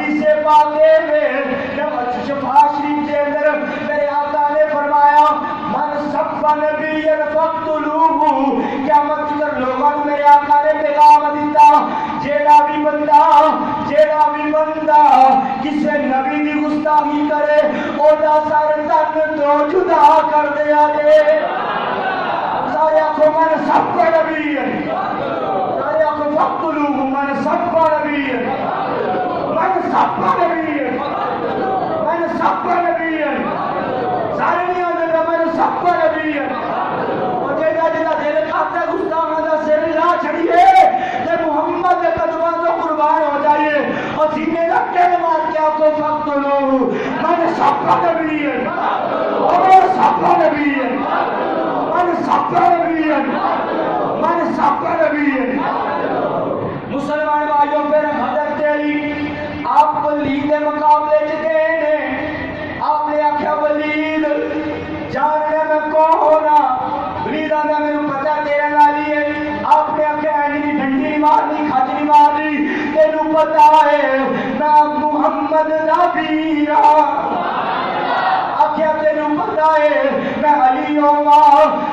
حدیث پاک میں شفا شریف کے اندر میرے آقا نے فرمایا من سب نبی فقتلوہ، قیامت کر لوگوں میرے آقا نے پیغام دیتا جیڑا بھی بندہ کسے نبی دی گستاخی کرے او دا سر تن تو جدا کر دیا جے۔ سارے آنکھوں من سب نبی ہے، سارے آنکھوں فقتلوہ من سب نبی ہے، من سب نبی ہے، من سب نبی ہے، سارے نہیں آنے کا من سب نبی ہے۔ اور جیدہ دل کھاتے گستاخاں دا سر لا چھڑیے تے محمد کے قدموں تو قربان ہو جائیے اور سینے کا کلمات کیا کو فقتلوہ من سب نبی ہے، اور سب نبی ہے، من سب نبی ہے، من سب نبی ہے۔ مسلمان بھائیوں پھر حضرت علی آپ ولید کے مقابلے چکے ہیں، آپ نے آکھا ولید جاننے میں کون ہونا، ولید آنے میں پتہ تیرے نالی ہے، آپ نے آکھا اینی ڈنڈی نہیں مارنی کھج نہیں مارنی، تینوں پتہ ہے میں محمد نبی آکھا تینوں پتہ ہے میں علی ہوا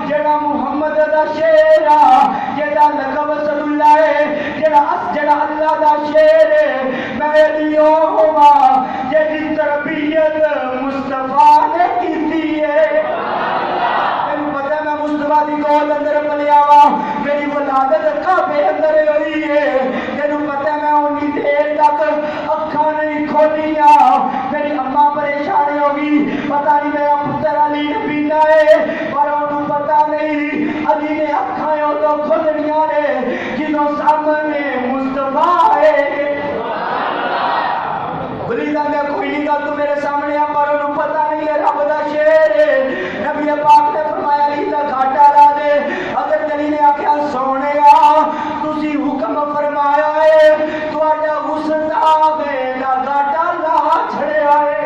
جڑا محمد دا شیر جڑا لقب صد اللہ ہے جڑا اللہ دا شیر ہے، میں علی ہوا جڑی تربیت مصطفیٰ نے کیتی ہے۔ تینوں پتہ میں مصطفیٰ دی گود اندر پلیا وا، میری ولادت کعبے اندر ہوئی ہے، تینوں پتہ میں اونی دیر تک اکھاں نہیں کھولیاں، میری اماں پریشان ہوگی پتہ نہیں میرا پتر علی نبی نہ ہے، پر انہوں پتہ نہیں علی نے اکھاں تو کھولنیاں نے جنہوں سامنے مصطفیٰ ہے۔ ولیدہ میں کوئی نہیں گا تو میرے سامنے آ، پر انہوں پتہ نہیں ہے رب دا شیر ہے۔ نبی پاک نے فرمایا علی دا گھاٹا لا دے، حضرت علی نے آکھیا سونے تسی حکم فرمایا ہے تہاڈا گستاخ دا گھاٹا لا چھڑیا ہے۔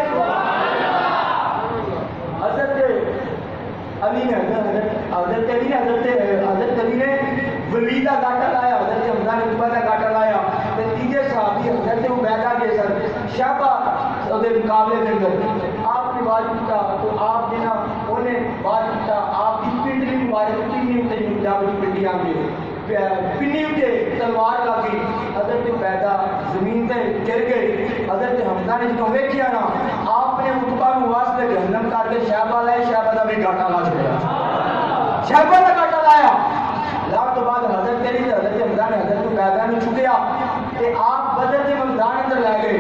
حضرت علی نے حضرت علی نے ولید کا گاٹا لایا، حضرت حمزہ نے عتبہ کا گاٹا لایا، تے تیجے صحابی حضرت عبیدہ کے سر شہبہ دے مقابلے کے اندر آپ نے بات کیتا تو آپ جنا انہیں بات کیتا آپ کی پنڈلی مبارک پنی تے جا بڑی پنڈی آ گئی پنی تے تلوار لا گئی، حضرت عبیدہ زمین تے گر گئی، حضرت حمزہ نے جدوں ویکھیا نا آپ نے عتبہ نوں واسطے جہنم کر کے شہبہ لائے، شہبہ دا بھی گاٹا لا چھڑیا، شہبہ دا گاٹا لایا۔ لاکھ تو بعد حضرت علی حضرت حمزہ نے حضرت عبیدہ نے چکیا کہ آپ بدر کے میدان اندر لے گئے،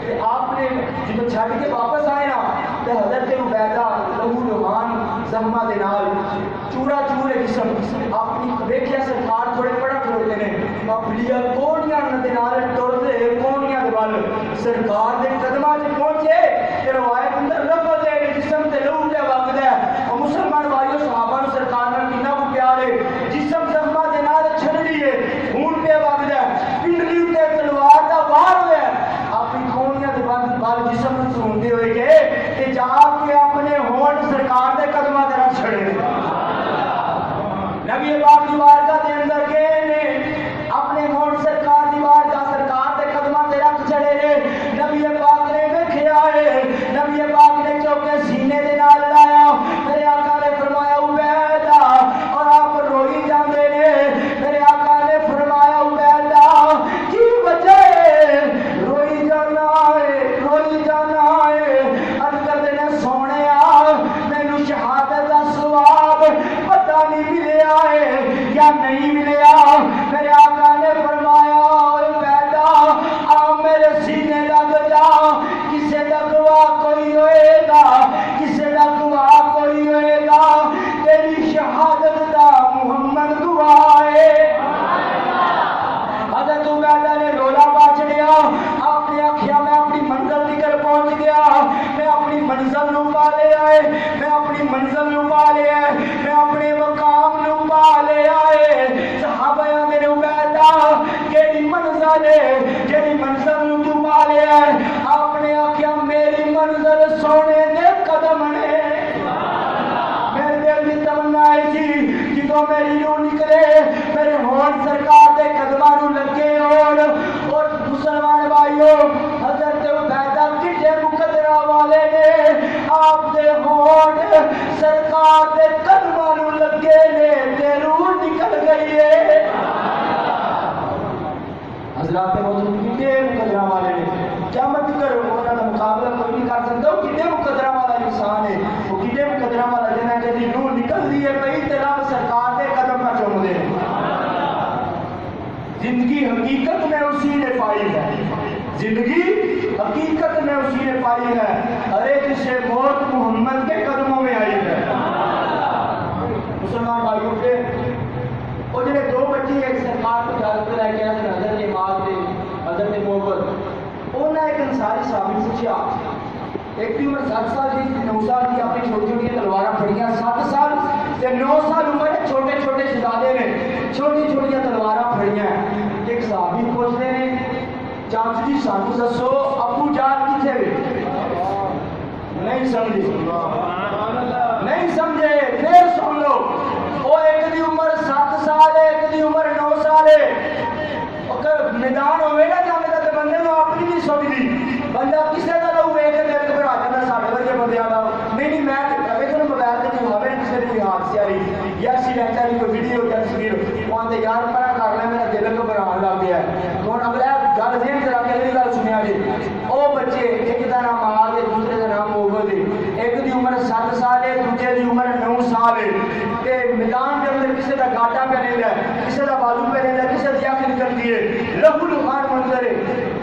کہ آپ نے جب چھڈ کے واپس آئے نا تو حضرت عبیدہ لہو لہان زخماں دے نال چورا چور جسم اپنی ویکھیا سرکار تھوڑے پڑا کھڑوتے نے اپنیاں کونیاں دے نال ٹردے کونیاں دے ول سرکار دے قدماں وچ پہنچے تے روایت اندر لفظ ہے جسم تے لہو تے وگدا ہے۔ اور مسلمان بھائیو صحابہ نوں سرکار نال کتنا کو پیار ہے، جسم زخماں دے نال چھڑی ہے خون پہ وگدا ہے، پنڈلی تے تلوار دا وار ہویا ہے، اپنی کونیاں دے بال جسم نوں سوندے ہوئے گئے تے جا کے اپنے ہونٹ سرکار دے قدماں تے رکھ چھڑے۔ نبی پاک دی بارگاہ دے اندر گئے نے اپنے ہونٹ سرکار دی بارگاہ سرکار دے قدماں تے رکھ چھڑے نے، نبی پاک نے ویکھیا ہے، نبی پاک نے چوکے سینے دے نال لایا، میرے آقا نے فرمایا عبیدہ، اور آپ روئی جاندے نے، میرے آقا نے فرمایا عبیدہ کی وجہ ہے روئی جانا ہے، روئی جانا ہے، عرض کردے نے سونیا مینوں شہادت دا ثواب پتہ نہیں ملیا ہے یا نہیں ملیا، میرے آقا نے فرمایا عبیدہ آ میرے سینے لگ جا، کسے دا گواہ کوئی ہوئے گا، کسے دا گواہ کوئی ہوئے گا، تیری شہادت دا محمد گواہ ہے۔ حضرت عبیدہ نے رولا پا چھڑیا، آپ نے آکھیا میں اپنی منزل تک پہنچ گیا، میں اپنی منزل نوں پا لیا ہے، میں اپنی منزل نوں پا لیا ہے، میں اپنے مقام نوں پا لیا ہے۔ صحابہ نے عبیدہ کیڑی منزل ہے جیڑی منزل نوں تو پا لیا ہے؟ آپ نے آکھیا میری منزل سونے دے قدم نے، میرے دل دی تمنا ہے سی جدوں میری روح نکلے میرے ہون سرکار دے قدماں نوں لگے اور مسلمان بھائیو حضرت لگے نے تے روح نکل گئی ہے. حضرات موجود کتنے مقدرہ والے نے, کیا مت کرو انہوں کا مقابلہ کوئی نہیں کر سکتا. وہ کتنے مقدرہ والا انسان ہے, وہ کتنے مقدرہ والا جنہیں کہ روح نکل دی ہے پئی تے رب سرکار دے قدم نہ چوم دے. زندگی حقیقت میں اسی نے پائی ہے, زندگی حقیقت میں اسی نے پائی ہے. ارے جسے موت محمد کے قدموں میں آئی ہے. مسلمان بھائیوں کے وہ جنہیں دو بچے ایک سرکار کو اجازت لے کے آئے حضرت اماد دے حضرت محبت انہوں نے ایک انصاری صحابی پوچھا, ایک کی عمر 7 سال کی 9 سال کی, اپنی چھوٹی چھوٹی تلواراں پھڑیاں. 7 سال سے 9 سال عمر چھوٹے چھوٹے شہزادے نے چھوٹی چھوٹی تلواراں پھڑیاں. ایک صحابی پوچھتے ہیں چاچو جی سانو دسو ابو جان کتنے وے؟ نہیں سمجھے, نہیں سمجھے. پھر سن لو, وہ ایک دی عمر 7 سال ہے, ایک دی عمر 9 سال ہے. میدان ہوئے نا جانے کا تو بندے کو اپنی نہیں سمجھتی. بندہ کسی کا لو ویک کے دل گھبرا جاتا ساڈے ورگے بندیاں دا. نہیں میں ویکھن موبائل تے کوئی ہوے کسی دی کوئی حادثہ آئی یا ایکسیڈنٹ والی کوئی ویڈیو یا تصویر وہاں یار پڑا کر لے میرا دل گھبرانے لگ گیا ہے. ہن اگلا گل ذہن کرا کے اگلی گل سنیا جی. او بچے ایک دا نام آگ ہے دوسرے دا نام محبت ہے. ایک دی عمر 7 سال ہے دوسرے دی عمر 9 سال ہے. تے میدان دے اندر کسی دا گاٹا پہ رہندا ہے, کسی دا بازو پہ رہندا ہے, کسی دی اکھ نکلتی ہے, لہو لہان منظر ہے.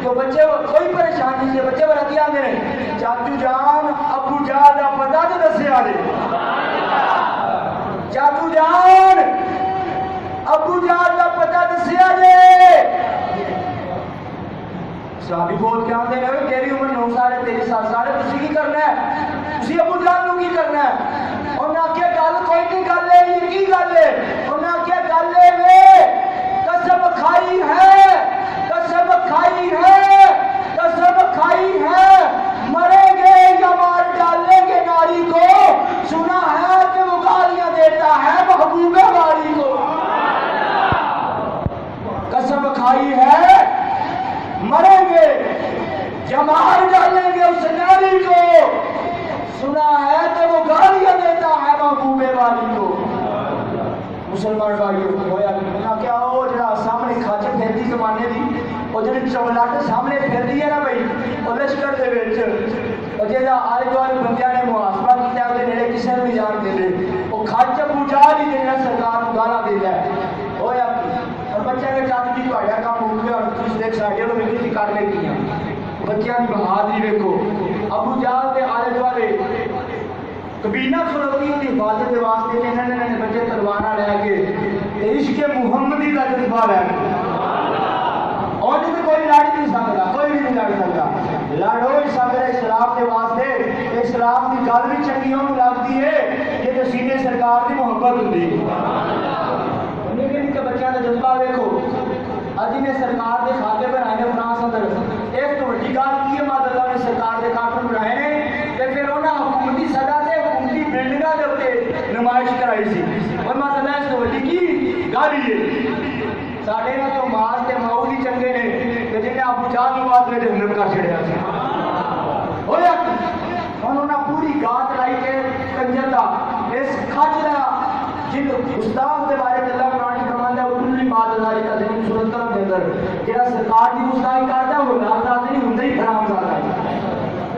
تو بچے کوئی پریشانی نہیں ہے, بچے بڑا کیا آتے ہیں چاچو جان ابو جان دا پتہ تو دسیا جی. چاچو جان ابو جان دا پتہ دسیا جی. صحابی بول کے آتے ہیں تیری عمر 9 سال ہے تیری 7 سال ہے, تسی کی کرنا ہے, تسی ابو جان نو کی کرنا ہے؟ انہوں نے آخیا گل کوئی نہیں, گل ہے یہ کی گل ہے؟ انہوں نے آخیا گل ہے قسم کھائی ہے, قسم کھائی ہے, قسم کھائی ہے, مریں گے یا مار ڈالیں گے ناری کو. سنا ہے کہ وہ گالیاں دیتا ہے محبوب والی کو. قسم کھائی ہے مریں گے یا مار ڈالیں گے اس ناری کو. سنا ہے کہ وہ گالیاں دیتا ہے محبوب والی کو. مسلمان بھائیوں ہویا کیا وہ جڑا سامنے کھاچ پھیرتی زمانے دی وہ جڑی چولٹ سامنے پھیرتی ہے نا بھائی وہ لشکر دے وچ وہ جڑا آلے دوالے بندیاں نے محاسبہ کیتا ہے نیڑے کسے نوں نہیں جان دے وہ کھاچ پوجا دی جڑا سرکار نوں گالاں دیندا ہے. ہویا اور بچے نے چاچو جی تہاڈا کام ہو گیا, تسی دیکھ ساڈے نوں ویکھی کر لے گیاں. بچیاں دی بہادری ویکھو. ابو جہل دے آلے دوالے کبینہ کھلوتی ہوئی حفاظت کے واسطے کہ انہوں نے بچے تلواریں لے کے عشق محمدی کا جذبہ لے کے اور جب کوئی لڑ نہیں سکتا, کوئی بھی نہیں لڑ سکتا. لڑ ہو سکتا اسلام کے واسطے, اسلام کی گل بھی چنگی ہوں لگتی ہے کہ سینے سرکار کی محبت ہوتی ہے. بچوں کا جذبہ دیکھو, ابھی نے سرکار کے کھاتے بنائے ہیں فرانس اندر. ایک تو بڑی گل کی ہے ماد اللہ نے سرکار کے کارٹون بنائے ہیں تے پھر انہاں حکومتی سطح سے حکومتی بلڈنگاں دے اوتے نمائش کرائی سی. اور ماد اللہ اس تو بڑی کی گل ہے ساڈے نال تو ماس تے ماؤ دی چنگے نے تے جنہیں ابو جہل نوں واسطے جہنم کر چھڑیا سی. ہویا انہوں نے پوری گات لائی کے کنجر دا اس کھج دا جن استاد کے بارے میں اللہ قرآن کی فرماندا ہے وہ کلی بات اللہ کا ذکر سورۃ قلم کے اندر جڑا سرکار کی گستاخی کرتا ہے وہ لعنت نہیں ہوندا ہی حرام زادہ ہے.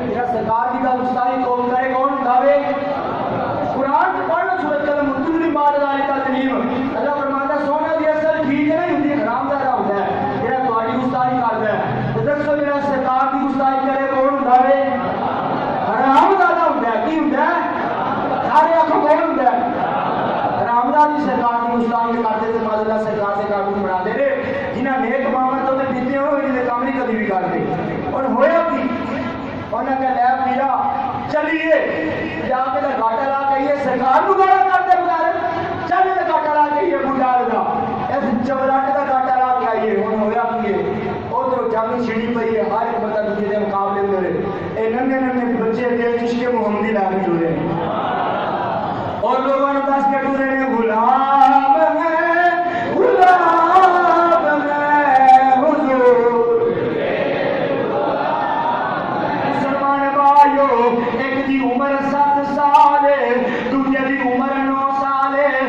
جڑا سرکار کی گستاخی کون کرے کون داوے قرآن پڑھنا سورۃ قلم کلی بات اللہ کا ذکر اللہ فرماندا ہے سونا دی اصل ٹھیک نہیں ہوندی حرام زادہ ہوتا ہے جڑا تہاڈی گستاخی کرتا ہے. تو دسو جڑا سرکار کی گستاخی کرے کون داوے حرام زادہ ہوتا ہے. کی ہوتا ہے سارے آنکھوں کون ہوتا ہے رامداری سرکار کی گستاخی کرتے تھے. ماذا اللہ سرکار سے قانون بنا دے رہے جنہیں نیک معاملات ہوتے پیتے ہو جنہیں کام نہیں کبھی بھی کرتے. اور ہویا بھی انہوں نے کہا لے میرا چلیے جا کے گاٹا لا کہیے سرکار کو گاڑا کرتے بغیر چل کے گاٹا لا کہیے بڈال کا اس چوراٹے کا گاٹا لا کے آئیے. ہوں ہویا بھی اور تو جنگ چھڑی پئی ہے ہر ایک بندہ دوسرے کے مقابلے میں اے ننھے ننھے بچے دل عشق محمدی لا کے جڑے اور لوگوں نے دس کے ٹورے نے غلام ہے غلام ہے حضور. مسلمان بھائیو ایک دی عمر 7 سال ہے دوسرے دی عمر 9 سال ہے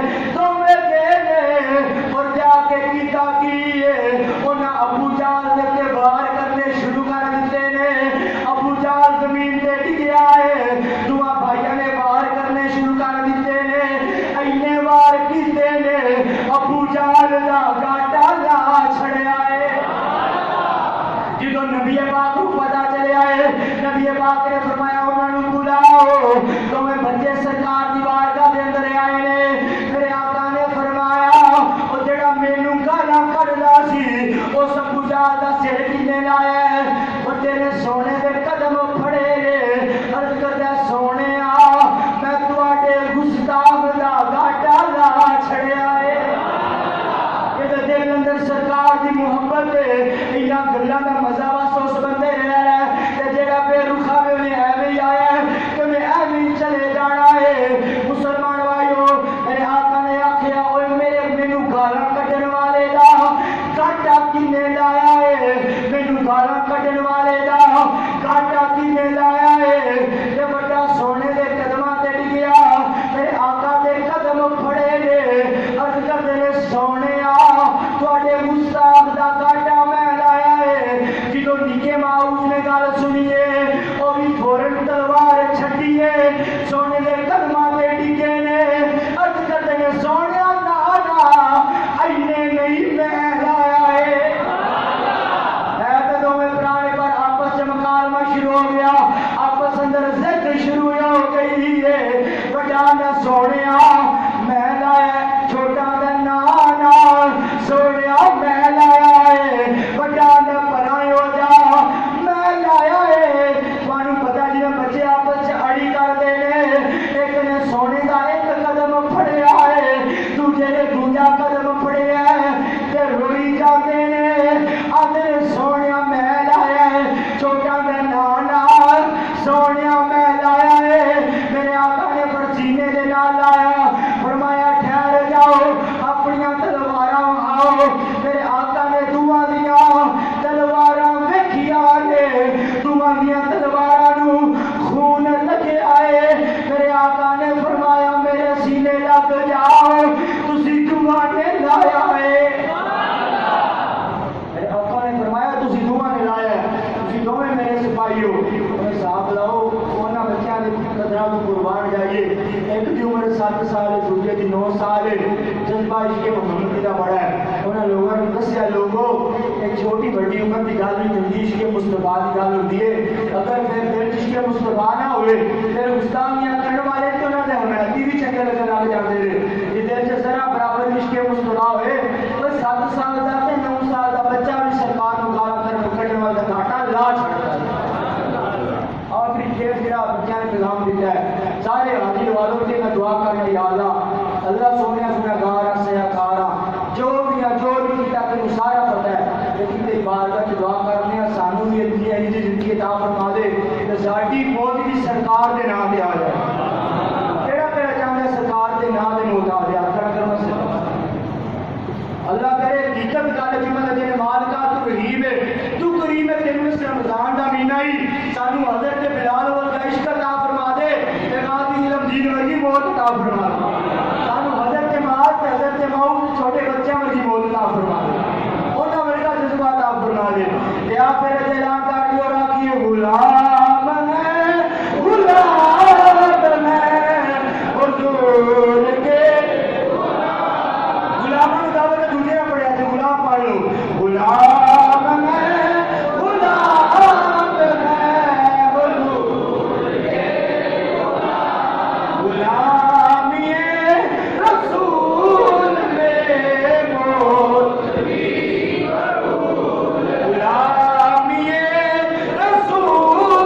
جدو نبی پاک کو پتا چلے آئے نبی پاک نے فرمایا انہوں نے بلاؤ تو میں بچے سرکار دی بارگاہ دے اندر آئے نے میرے آقا نے فرمایا او جڑا مینوں گالاں کڈدا سی او سب جال دا سر کنے لایا ہے او تیرے سونے دے قدم پھڑے نے عرض کردا سونیا میں تواڈے گستاخ دا گاٹا لا چھڑیا ہے دل اندر سرکار دی محبت انہاں گلاں دا مزہ بس اس بندے رہ رہا ہے تے جڑا بے رخا میں انہیں ایویں آیا ہے کہ میں ایویں چلے جانا ہے مسلمان بھائیو میرے آقا نے آکھیا اوے میرے مینوں گالاں کڈن والے دا گاٹا کنے لایا ہے مینوں گالاں کڈن والے دا گاٹا کنے لایا ہے تے بڑا سونے دے قدماں تے ڈگیا میرے آقا دے قدم پھڑے نے عرض کردے نے سونیا تواڈے گستاخ دا گاٹا میں لایا ہے جدو نکے ماؤس نے گل سنیے او بھی فورن تلوار چھڈیے سونے دے قدماں تے ڈگے نے عرض کردے نے سونیا نا اینے نہیں میں لایا ہے تے دوویں پرانے پر آپس میں مکالمہ شروع ہو گیا آپس اندر ذکر شروع ہو گئی ہے بڑا نہ سونیا میں لایا چھوٹا دا نانا سونیا میں لایا ہے بڑا نہ پرائے ہو جا میں لایا ہے تانوں پتہ جی بچے آپس اڑی کرتے نے ایک نے سونے دا ایک قدم پھڑیا ہے دوجے نے دوجا قدم پھڑیا ہے تے روئی جاتے نے آدھے سونیا میں لایا ہے چھوٹا دا نانا سونیا میں لایا ہے میرے آقا نے پرسینے دے نال لایا فرمایا ٹھہر جاؤ اپنی تلواراں آؤ میرے آقا نے دعا دیا تلواراں ویکھیا نے دعا دیا تلواراں نو خون لگے آئے میرے آقا نے فرمایا میرے سینے لگ جاؤ تسی دعا نے لایا ہے میرے آقا نے فرمایا تسی دعا نے لایا ہے تسی دوویں میرے سپاہی ہو حساب لاؤ انہاں بچیاں دے قدراں کو قربان جائیے ایک دی عمر 7 سال ہے دوسرے دی 9 سال ہے جذبہ عشق محمد دا بڑا ہے انہاں لوگوں نے دسیا لوگوں ایک چھوٹی بڑی عمر دی گل نہیں ہوندی عشق مصطفیٰ دی گل ہوندی ہے اگر پھر عشق مصطفیٰ نہ ہوئے پھر گستاخیاں کرنے والے تو انہاں دے حمایتی بھی چنگے لگن لگ جاندے نے جے دل چ ذرا برابر عشق مصطفیٰ ہوئے تو 7 سال دا تے 9 سال دا بچہ بھی سرکار نو گالاں کرنے والا گھاٹا لا چھڑدا ہے آخری شیر جڑا بچیاں نے پیغام دیتا ہے سارے حاضر والوں سے میں دعا کرنا یا اللہ سونے سنا گارا سیا کارا جو بھی کیتا کہ سارا پتہ ہے لیکن تے بارگاہ دعا کرنے ہیں سانو بھی اتنی ہے زندگی عطا فرما دے تے ساڈی موت بھی سرکار دے نام تے آ جائے کیڑا چاہندا ہے سرکار دے نام تے موت آ جائے کر مسئلہ اللہ کرے حقیقت گل کہ میں تیرے مالکا تو قریب ہے تینوں اس رمضان دا مہینہ ہی سانو حضرت بلال ورگا عشق عطا فرما دے تے غازی علم دین ورگی موت عطا فرما دے سانو حضرت معاذ تے حضرت معاذ چھوٹے بچیاں ورگی موت عطا فرما دے انہاں ورگا جذبہ عطا فرما دے تے آپ پھر اعلان کر دیو راکھی غلام ہے حضور کے غلام نو دعوت دنیا پڑیا تے غلام پڑھ لو غلام ہے رسول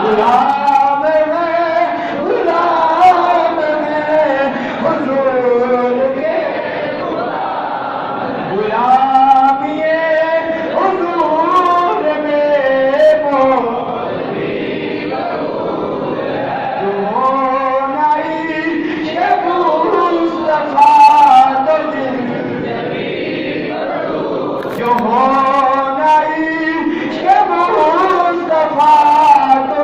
غلام ہے حضور کے غلامی حضور میں جو ہونا عشق مصطفیٰ تو جو ہونا عشق مصطفیٰ تو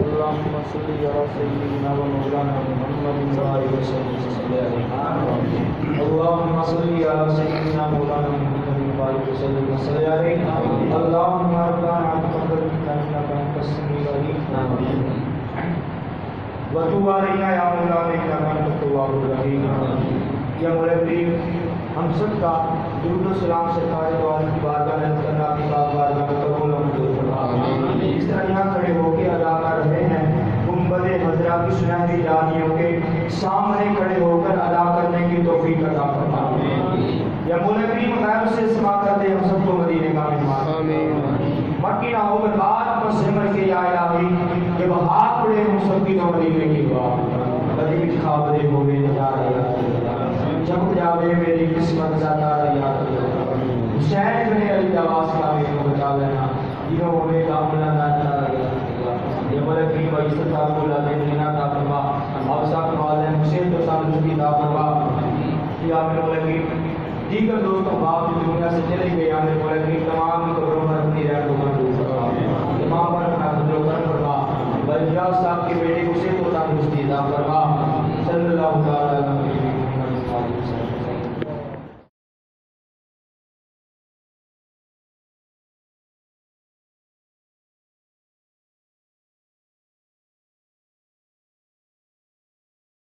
اللهم صل على سيدنا ومولانا محمد وعلى آله وصحبه اللهم صل على سيدنا مولانا محمد وعلى آله وصحبه اللهم ربنا تقبل منا انك انت السميع العليم وتب علينا يا مولانا انك انت التواب الرحيم یا مولا کریم ہم سب کا درود و سلام سرکار دو عالم کی بارگاہ میں کرنا کی بارگاہ میں قبول و منظور فرما اس طرح یہاں کھڑے ہو کے ادا کر رہے ہیں گنبد خضرا کی سنہری جانیوں کے سامنے کھڑے ہو کر ادا کرنے کی توفیق عطا فرما یا مولا کریم غیب سے سما کرتے ہم سب کو مدینے کا مہمان مکی نہ ہو کر بات پر سمر کے یا الہی کہ وہ ہاتھ پڑے ہم سب کی تو مدینے کی دعا کبھی بھی خواب دے ہو گئے نظارہ جب جاوے میری قسمت زیادہ یاد حسین بن علی جواز کا میرے کو بچا لینا جنہوں ہوئے کاملہ ناتا یہ بولے کہ وہ عزت آپ کو لازم دینا تا فرما آپ صاحب والے حسین تو صاحب کی تا فرما کہ آپ نے بولے کہ دیگر دوستوں باپ جو دنیا سے چلے گئے آپ نے بولے کہ تمام کی قبروں پر اپنی رہن کو منظور فرما تمام پر اپنا قدر و کرم فرما بلجاؤ صاحب کے بیٹے حسین تو صاحب کی تا فرما